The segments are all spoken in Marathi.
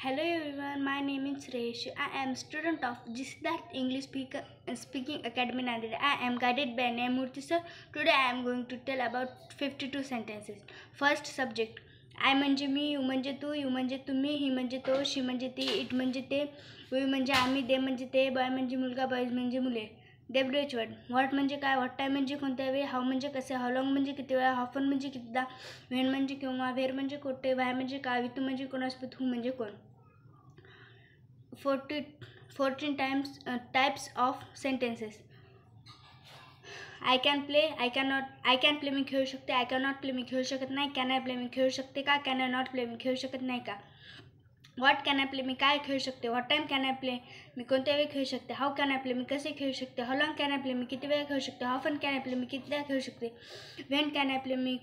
Hello everyone, my name is Resh. I am student of Siddharth English Speaking Academy Nanded. I am guided by Nyamurthy sir. Today I am going to tell about 52 sentences. First subject. I म्हणजे मी, यू म्हणजे तू, यू म्हणजे तुम्ही, ही म्हणजे तो, शी म्हणजे ती, इट म्हणजे ते, वी म्हणजे आम्ही, दे म्हणजे ते, बॉय म्हणजे मुलगा, बॉयज म्हणजे मुले. WH word. व्हॉट म्हणजे काय, व्हॉट टाईम म्हणजे कोणत्या वेळी, हाऊ म्हणजे कसे, हाऊ लॉंग म्हणजे किती वेळा, हाफन म्हणजे कितीदा, व्हेन म्हणजे केव्हा, व्हेर म्हणजे कोठे, वाय म्हणजे काय, वितू म्हणजे कोणासोबत, हू म्हणजे कोण. 14 types of sentences. I can play, I cannot, I can play मी खेळू शकते, I cannot play मी खेळू शकत नाही, can I play मी खेळू शकते का, can I not play मी खेळू शकत नाही का. What can I play मी काय खेळू शकते, what time can I play मी कोणत्या वेळी खेळू शकते, how can I play मी कसे खेळू शकते, how long can I play मी किती वेळा खेळू शकते, how often can I play मी कितीदा खेळू शकते, when can I play मी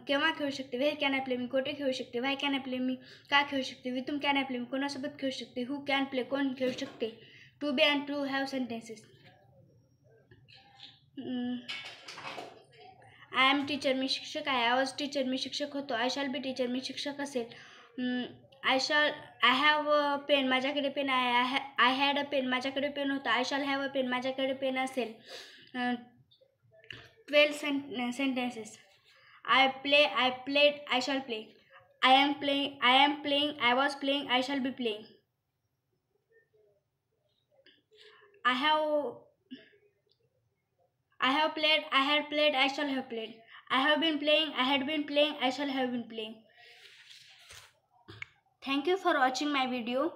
केव्हा खेळू शकते, where can I play मी कुठे खेळू शकते, why can I play मी का खेळू शकते, with whom can I play मी कोणासोबत खेळू शकते, who can play कोण खेळू शकते. To be and to have sentences. I am teacher मी शिक्षक आहे, आय वॉज टीचर मी शिक्षक होतो, आय शॅल बी टीचर मी शिक्षक असेल, आय हॅव अ पेन माझ्याकडे पेन आहे, आय हॅड अ पेन माझ्याकडे पेन होता, I shall have a pen माझ्याकडे पेन असेल. 12 sentences. I play, I played, I shall play. I am playing, I was playing, I shall be playing. I have played, I had played, I shall have played. I have been playing, I had been playing, I shall have been playing. Thank you for watching my video.